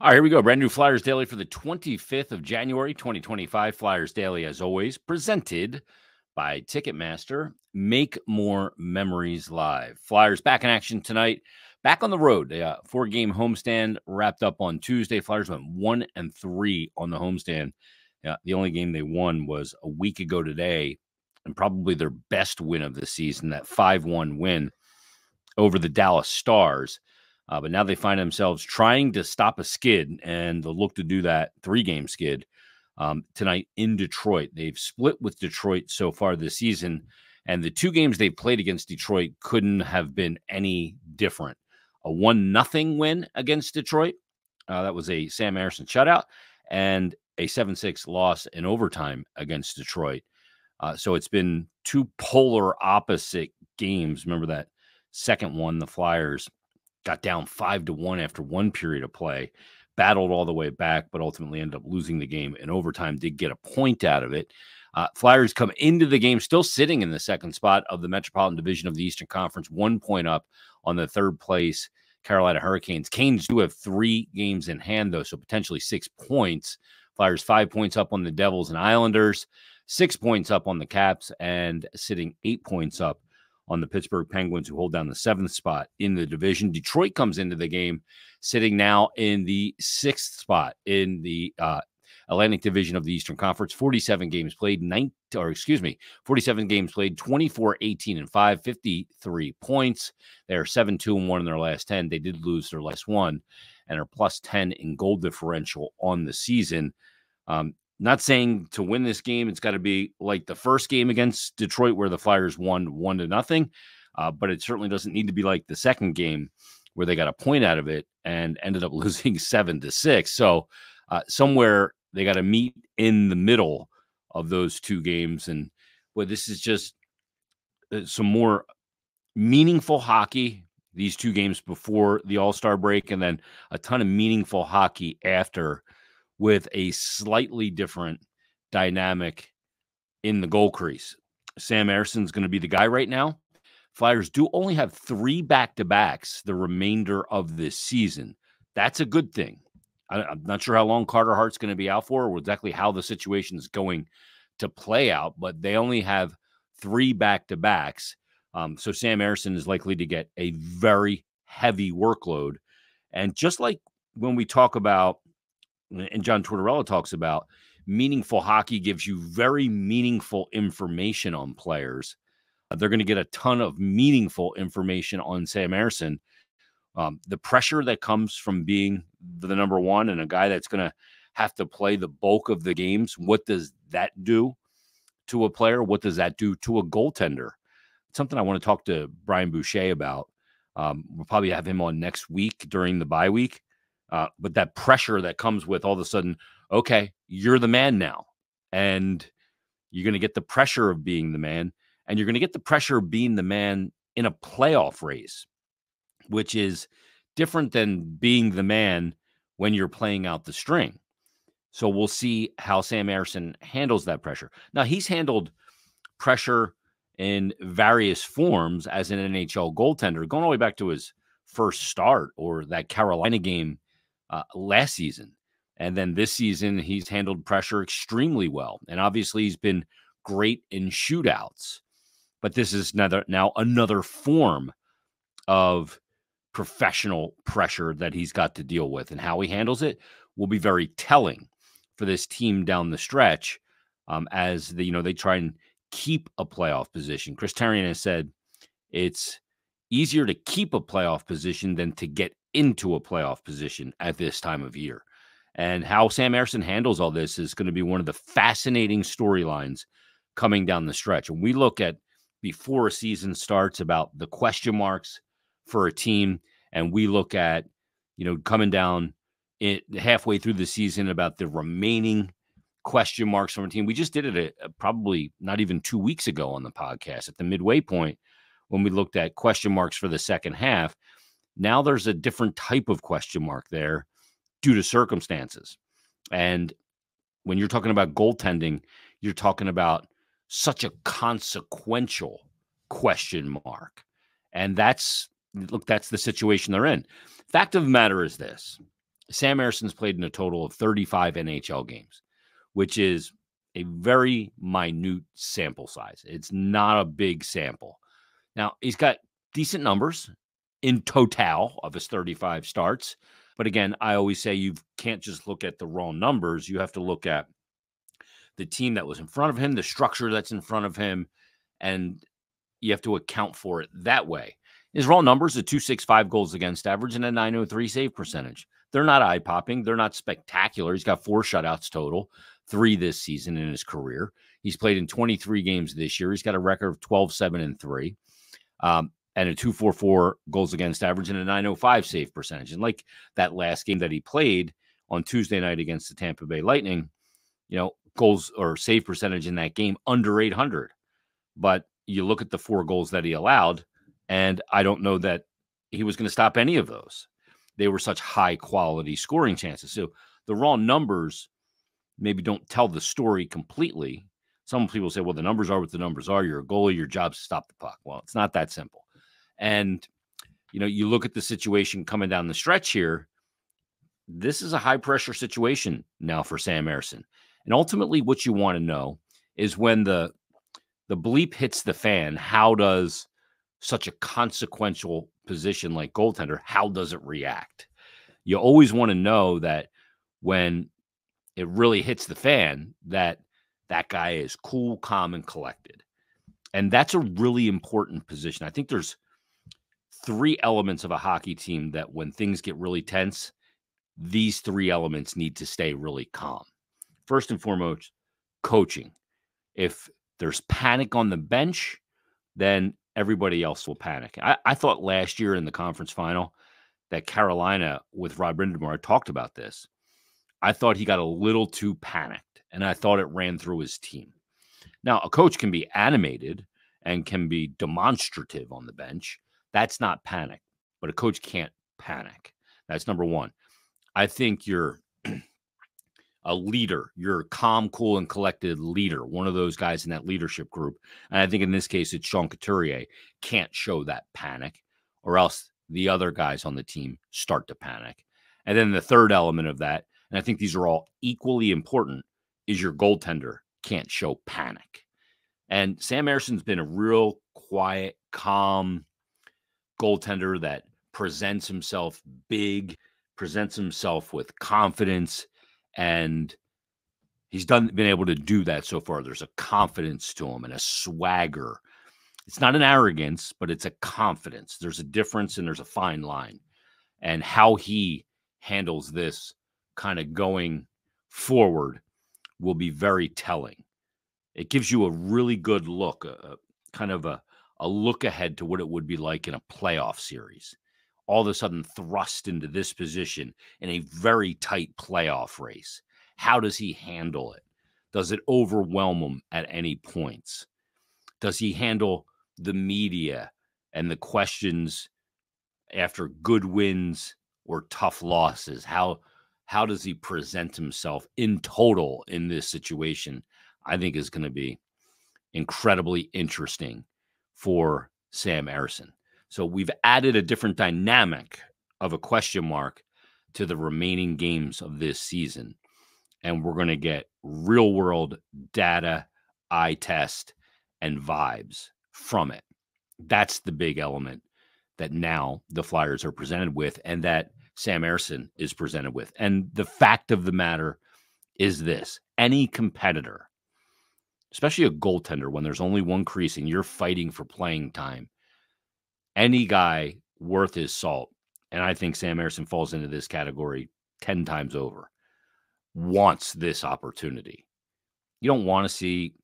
All right, here we go. Brand new Flyers Daily for the 25th of January, 2025. Flyers Daily, as always, presented by Ticketmaster. Make more memories live. Flyers back in action tonight. Back on the road. A 4-game homestand wrapped up on Tuesday. Flyers went 1-3 on the homestand. The only game they won was a week ago today, and probably their best win of the season, that 5-1 win over the Dallas Stars. But now they find themselves trying to stop a skid, and they'll look to do that 3-game skid tonight in Detroit. They've split with Detroit so far this season, and the 2 games they've played against Detroit couldn't have been any different. A 1-0 win against Detroit. That was a Sam Ersson shutout, and a 7-6 loss in overtime against Detroit. So it's been 2 polar opposite games. Remember that second one, the Flyers got down 5-1 after 1 period of play, battled all the way back, but ultimately ended up losing the game in overtime, did get a point out of it. Flyers come into the game still sitting in the second spot of the Metropolitan Division of the Eastern Conference, 1 point up on the third place Carolina Hurricanes. Canes do have 3 games in hand, though, so potentially 6 points. Flyers 5 points up on the Devils and Islanders, 6 points up on the Caps, and sitting 8 points up on the Pittsburgh Penguins, who hold down the 7th spot in the division. Detroit comes into the game sitting now in the 6th spot in the Atlantic Division of the Eastern Conference. 47 games played, 47 games played, 24-18-5, 53 points. They're 7-2-1 in their last 10. They did lose their last one and are plus 10 in goal differential on the season. Not saying to win this game, it's got to be like the first game against Detroit where the Flyers won 1-0, but it certainly doesn't need to be like the second game where they got a point out of it and ended up losing 7-6. So somewhere they got to meet in the middle of those 2 games. And boy, this is just some more meaningful hockey, these 2 games before the All-Star break, and then a ton of meaningful hockey after, with a slightly different dynamic in the goal crease. Sam Ersson's going to be the guy right now. Flyers do only have 3 back-to-backs the remainder of this season. That's a good thing. I'm not sure how long Carter Hart's going to be out for, or exactly how the situation is going to play out, but they only have 3 back-to-backs. So Sam Ersson is likely to get a very heavy workload. And just like when we talk about, and John Tortorella talks about, meaningful hockey gives you very meaningful information on players. They're going to get a ton of meaningful information on Sam Ersson. The pressure that comes from being the number 1 and a guy that's going to have to play the bulk of the games, what does that do to a player? What does that do to a goaltender? It's something I want to talk to Brian Boucher about. We'll probably have him on next week during the bye week. But that pressure that comes with all of a sudden, okay, you're the man now. And you're going to get the pressure of being the man. And you're going to get the pressure of being the man in a playoff race, which is different than being the man when you're playing out the string. So we'll see how Sam Ersson handles that pressure. Now, he's handled pressure in various forms as an NHL goaltender, going all the way back to his first start or that Carolina game last season. And then this season, he's handled pressure extremely well. And obviously, he's been great in shootouts. But this is now another form of professional pressure that he's got to deal with. And how he handles it will be very telling for this team down the stretch as they try and keep a playoff position. Chris Therien has said it's easier to keep a playoff position than to get into a playoff position at this time of year. And how Sam Ersson handles all this is going to be one of the fascinating storylines coming down the stretch. And we look at, before a season starts, about the question marks for a team, and we look at, coming down halfway through the season about the remaining question marks from a team. We just did it probably not even 2 weeks ago on the podcast at the midway point when we looked at question marks for the second half. Now there's a different type of question mark there due to circumstances. And when you're talking about goaltending, you're talking about such a consequential question mark. And that's the situation they're in. Fact of the matter is this: Sam Erson's played in a total of 35 NHL games, which is a very minute sample size. It's not a big sample. Now, he's got decent numbers in total of his 35 starts. But again, I always say you can't just look at the raw numbers. You have to look at the team that was in front of him, the structure that's in front of him, and you have to account for it that way. His raw numbers, a 2.65 goals against average and a 903 save percentage. They're not eye-popping. They're not spectacular. He's got 4 shutouts total, 3 this season in his career. He's played in 23 games this year. He's got a record of 12-7-3. And a 2.44 goals against average and a 905 save percentage. And like that last game that he played on Tuesday night against the Tampa Bay Lightning, goals or save percentage in that game under 800. But you look at the 4 goals that he allowed, and I don't know that he was going to stop any of those. They were such high quality scoring chances. So the raw numbers maybe don't tell the story completely. Some people say, well, the numbers are what the numbers are. You're a goalie. Your job's to stop the puck. Well, it's not that simple. And, you look at the situation coming down the stretch here. This is a high pressure situation now for Sam Ersson. And ultimately what you want to know is when the bleep hits the fan, how does such a consequential position like goaltender, how does it react? You always want to know that when it really hits the fan, that guy is cool, calm, and collected. And that's a really important position. I think there's 3 elements of a hockey team that when things get really tense, these 3 elements need to stay really calm. First and foremost, coaching. If there's panic on the bench, then everybody else will panic. I thought last year in the conference final that Carolina with Rod Brind'Amour talked about this. I thought he got a little too panicked, and I thought it ran through his team. Now, a coach can be animated and can be demonstrative on the bench. That's not panic, but a coach can't panic. That's number one. I think you're a leader. You're a calm, cool, and collected leader, one of those guys in that leadership group. And I think in this case, it's Sean Couturier can't show that panic, or else the other guys on the team start to panic. And then the third element of that, and I think these are all equally important, is your goaltender can't show panic. And Sam Ersson's been a real quiet, calm goaltender that presents himself big, presents himself with confidence, and he's been able to do that so far. There's a confidence to him and a swagger. It's not an arrogance, but it's a confidence. There's a difference and there's a fine line. And how he handles this kind of going forward will be very telling. It gives you a really good look, kind of a look ahead to what it would be like in a playoff series. All of a sudden thrust into this position in a very tight playoff race. How does he handle it? Does it overwhelm him at any points? Does he handle the media and the questions after good wins or tough losses? How does he present himself in total in this situation? I think is going to be incredibly interesting for Sam Ersson. So we've added a different dynamic of a question mark to the remaining games of this season. And we're going to get real world data, eye test, and vibes from it. That's the big element that now the Flyers are presented with and that Sam Ersson is presented with. And the fact of the matter is this: any competitor, especially a goaltender, when there's only one crease and you're fighting for playing time, any guy worth his salt, and I think Sam Ersson falls into this category 10 times over, wants this opportunity. You don't want to see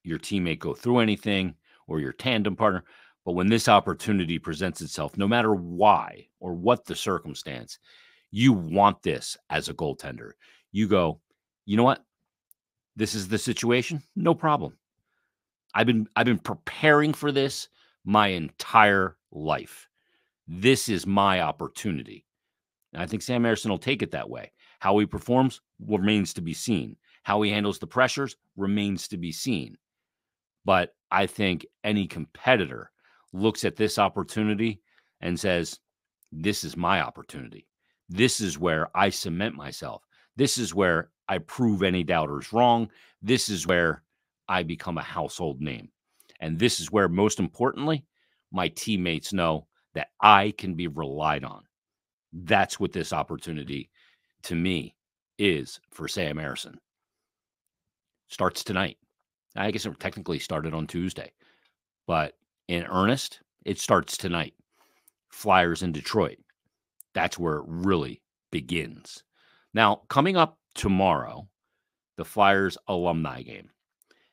your teammate go through anything or your tandem partner, but when this opportunity presents itself, no matter why or what the circumstance, you want this as a goaltender. You go, you know what? This is the situation. No problem. I've been preparing for this my entire life. This is my opportunity. And I think Sam Ersson will take it that way. How he performs remains to be seen. How he handles the pressures remains to be seen. But I think any competitor looks at this opportunity and says, this is my opportunity. This is where I cement myself. This is where I prove any doubters wrong. This is where I become a household name. And this is where, most importantly, my teammates know that I can be relied on. That's what this opportunity to me is for Sam Ersson. Starts tonight. I guess it technically started on Tuesday, but in earnest, it starts tonight. Flyers in Detroit. That's where it really begins. Now, coming up tomorrow, the Flyers alumni game.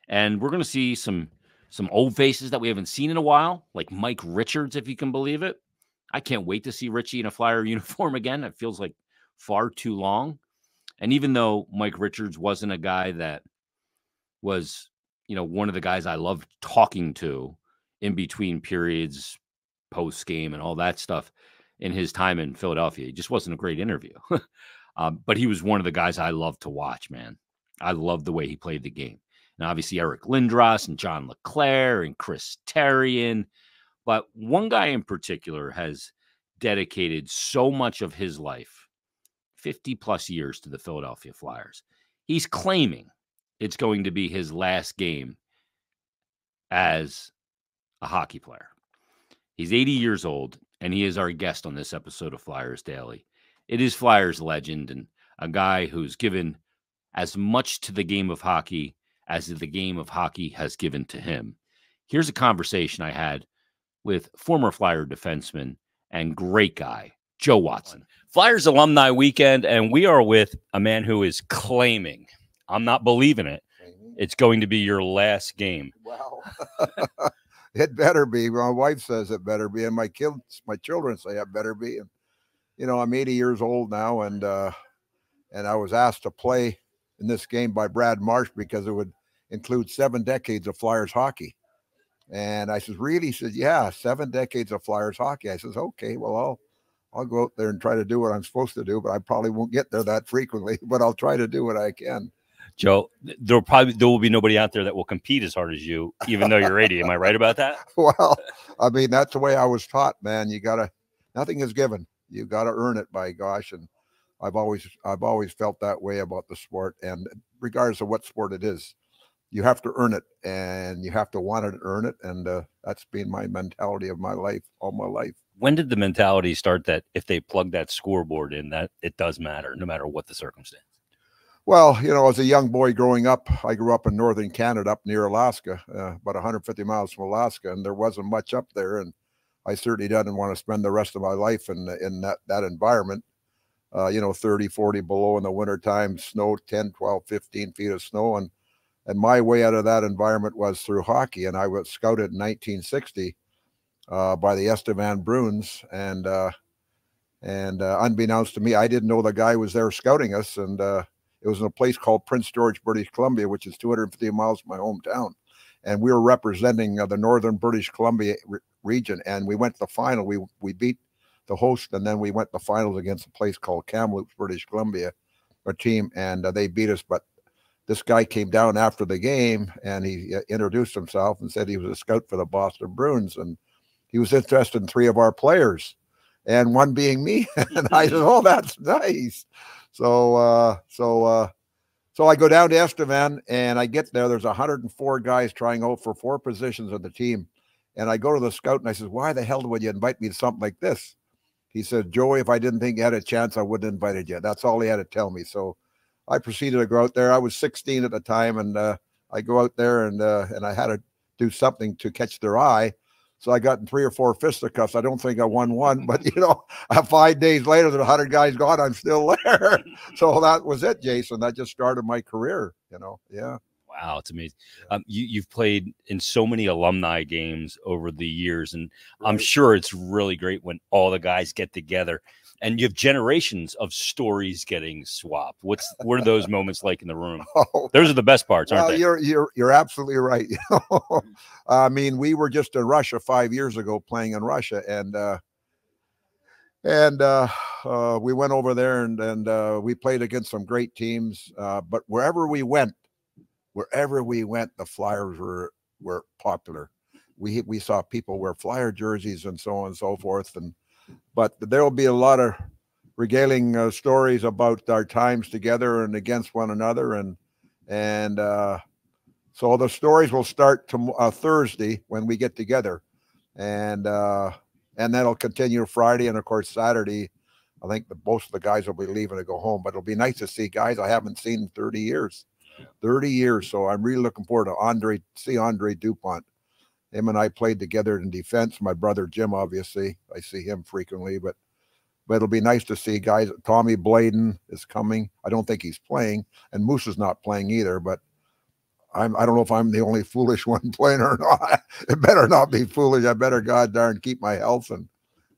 And we're going to see some old faces that we haven't seen in a while, like Mike Richards, if you can believe it. I can't wait to see Richie in a Flyer uniform again. It feels like far too long. And even though Mike Richards wasn't a guy that was, one of the guys I loved talking to in between periods, post game, and all that stuff in his time in Philadelphia, he just wasn't a great interview. But he was one of the guys I loved to watch, man. I loved the way he played the game. And obviously Eric Lindros and John LeClaire and Chris Therien. But one guy in particular has dedicated so much of his life, 50 plus years, to the Philadelphia Flyers. He's claiming it's going to be his last game as a hockey player. He's 80 years old, and he is our guest on this episode of Flyers Daily. It is Flyers legend and a guy who's given as much to the game of hockey as the game of hockey has given to him. Here's a conversation I had with former Flyer defenseman and great guy, Joe Watson. Flyers alumni weekend, and we are with a man who is claiming, I'm not believing it, it's going to be your last game. Wow. It better be. My wife says it better be, and my children say it better be. And I'm 80 years old now, and I was asked to play in this game by Brad Marsh because it would include 7 decades of Flyers hockey. And I says, really? He says, yeah, 7 decades of Flyers hockey. I says, okay, well, I'll go out there and try to do what I'm supposed to do, but I probably won't get there that frequently, but I'll try to do what I can. Joe, there will be nobody out there that will compete as hard as you, even though you're 80. Am I right about that? Well, I mean, that's the way I was taught, man. Nothing is given. You got to earn it, by gosh. And I've always felt that way about the sport. And regardless of what sport it is, you have to earn it, and you have to want to earn it. And that's been my mentality of my life, all my life. When did the mentality start that if they plug that scoreboard in, that it does matter, no matter what the circumstance? Well, as a young boy growing up, I grew up in northern Canada, up near Alaska, about 150 miles from Alaska, and there wasn't much up there. And I certainly didn't want to spend the rest of my life in that environment. 30, 40 below in the wintertime, snow, 10, 12, 15 feet of snow. And my way out of that environment was through hockey. And I was scouted in 1960 by the Estevan Bruins. And unbeknownst to me, I didn't know the guy was there scouting us. And it was in a place called Prince George, British Columbia, which is 250 miles from my hometown. And we were representing the northern British Columbia region. And we went to the final. We beat the host, and then we went to the finals against a place called Kamloops, British Columbia, a team, and they beat us. But this guy came down after the game, and he introduced himself and said he was a scout for the Boston Bruins, and he was interested in 3 of our players, and one being me. And I said, "Oh, that's nice." So I go down to Estevan, and I get there. There's 104 guys trying out for 4 positions of the team, and I go to the scout and I says, "Why the hell would you invite me to something like this?" He said, "Joey, if I didn't think you had a chance, I wouldn't have invited you." That's all he had to tell me. So I proceeded to go out there. I was 16 at the time, and I go out there, and I had to do something to catch their eye. So I got in 3 or 4 fisticuffs. I don't think I won one, but 5 days later, the 100 guys gone, I'm still there. So that was it, Jason. That just started my career. Yeah. Wow, it's amazing. You've played in so many alumni games over the years, and I'm sure it's really great when all the guys get together and you have generations of stories getting swapped. What are those moments like in the room? Those are the best parts, aren't they? You're absolutely right. I mean, we were just in Russia 5 years ago playing in Russia, and we went over there and we played against some great teams. But wherever we went, the Flyers were popular. We saw people wear Flyer jerseys and so on and so forth. But there will be a lot of regaling stories about our times together and against one another, and so the stories will start Thursday when we get together, and that'll continue Friday, and of course Saturday. I think most of the guys will be leaving to go home, but it'll be nice to see guys I haven't seen in 30 years. 30 years. So I'm really looking forward to Andre Dupont. Him and I played together in defense. My brother Jim, obviously, I see him frequently, but it'll be nice to see guys. Tommy Bladen is coming. I don't think he's playing, and Moose is not playing either, but I don't know if I'm the only foolish one playing or not. It better not be foolish. I better god darn keep my health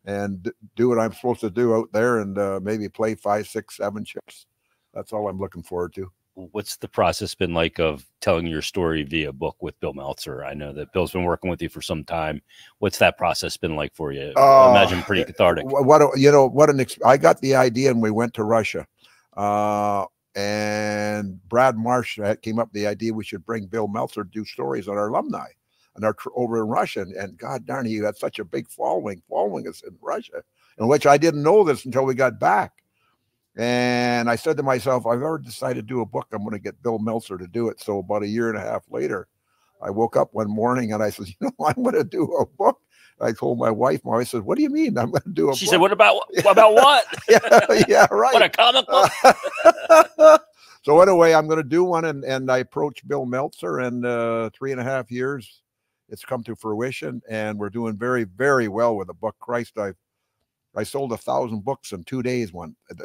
and do what I'm supposed to do out there, and maybe play 5, 6, 7 shifts. That's all I'm looking forward to. What's the process been like of telling your story via book with Bill Meltzer? I know that Bill's been working with you for some time. What's that process been like for you? I imagine pretty cathartic. I got the idea and we went to Russia. And Brad Marsh came up with the idea we should bring Bill Meltzer to do stories on our alumni and over in Russia. And God darn, he had such a big following us in Russia, in which I didn't know this until we got back. And I said to myself, I've already decided to do a book. I'm going to get Bill Meltzer to do it. So about 1.5 years later, I woke up one morning and I said, I'm going to do a book. I told my wife said, what do you mean I'm going to do a book? She said, what about what? yeah, right. What, a comic book? So anyway, I'm going to do one. And I approached Bill Meltzer, and 3.5 years, it's come to fruition. And we're doing very, very well with the book. Christ, I sold 1,000 books in 2 days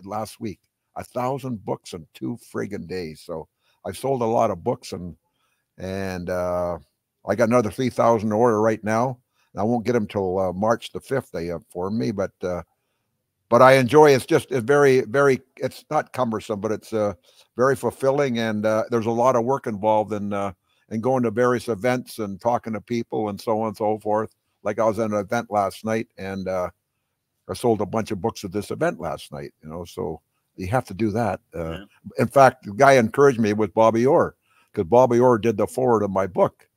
last week. 1,000 books in 2 friggin' days. So I've sold a lot of books, and I got another 3,000 to order right now. And I won't get them till March the 5th. They informed me, but I enjoy it. It's very, very. It's not cumbersome, but it's very fulfilling, and there's a lot of work involved in going to various events and talking to people and so on and so forth. Like I was at an event last night, and I sold a bunch of books at this event last night, so you have to do that. In fact, the guy encouraged me with Bobby Orr, because Bobby Orr did the forward of my book.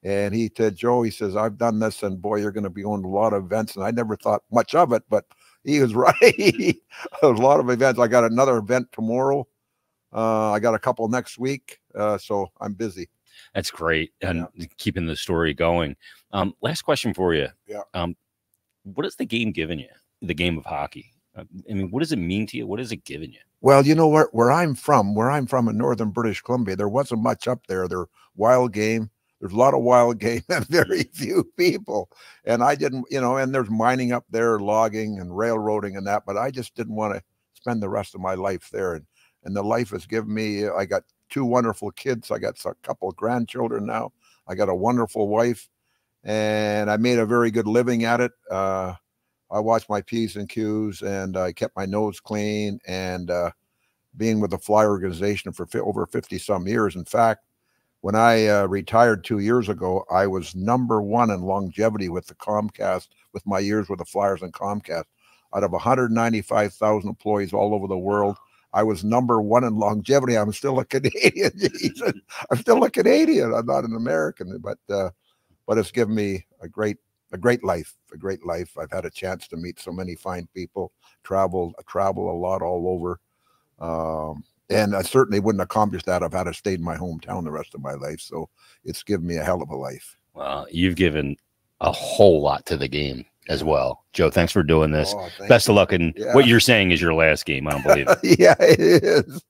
And he said, Joe, he says, I've done this, and boy, you're going to be going to a lot of events. And I never thought much of it, but he was right. There's a lot of events. I got another event tomorrow. I got a couple next week. So I'm busy. That's great. And keeping the story going. Last question for you. Yeah. What has the game given you? The game of hockey. I mean, what does it mean to you? What has it given you? Well, where I'm from in northern British Columbia, there wasn't much up there. They're wild game. There's a lot of wild game and very few people. And I didn't, and there's mining up there, logging and railroading and that, but I just didn't want to spend the rest of my life there. And the life has given me, I got 2 wonderful kids. I got a couple of grandchildren now. I got a wonderful wife, and I made a very good living at it. I watched my P's and Q's, and I kept my nose clean, and being with the Fly organization for over 50 some years. In fact, when I retired 2 years ago, I was #1 in longevity with the Comcast, with my years with the Flyers and Comcast. Out of 195,000 employees all over the world, I was #1 in longevity. I'm still a Canadian. I'm still a Canadian. I'm not an American, but it's given me a great life. I've had a chance to meet so many fine people, travel a lot all over. And I certainly wouldn't accomplish that if I had stayed in my hometown the rest of my life. So it's given me a hell of a life. Well, you've given a whole lot to the game as well. Joe, thanks for doing this. Best of luck. And what you're saying is your last game. I don't believe it. Yeah, it is.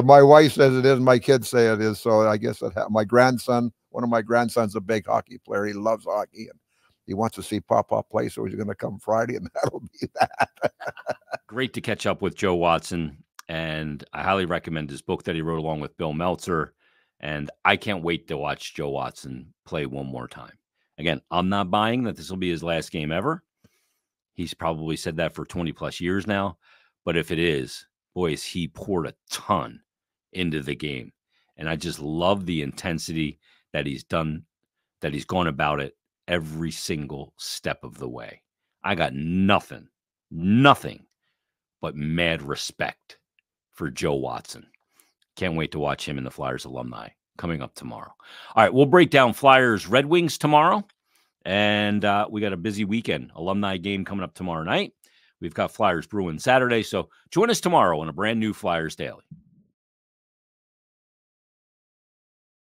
My wife says it is. My kids say it is. So I guess my grandson, one of my grandsons, a big hockey player. He loves hockey, and he wants to see Papa play. So he's going to come Friday, and that'll be that. Great to catch up with Joe Watson. And I highly recommend his book that he wrote along with Bill Meltzer. And I can't wait to watch Joe Watson play one more time. Again, I'm not buying that this will be his last game ever. He's probably said that for 20 plus years now. But if it is, boys, he poured a ton into the game. And I just love the intensity that he's done, that he's gone about it every single step of the way. I got nothing but mad respect for Joe Watson. Can't wait to watch him in the Flyers alumni coming up tomorrow. All right, we'll break down Flyers Red Wings tomorrow. And we got a busy weekend. Alumni game coming up tomorrow night. We've got Flyers Bruins Saturday. So join us tomorrow on a brand new Flyers Daily.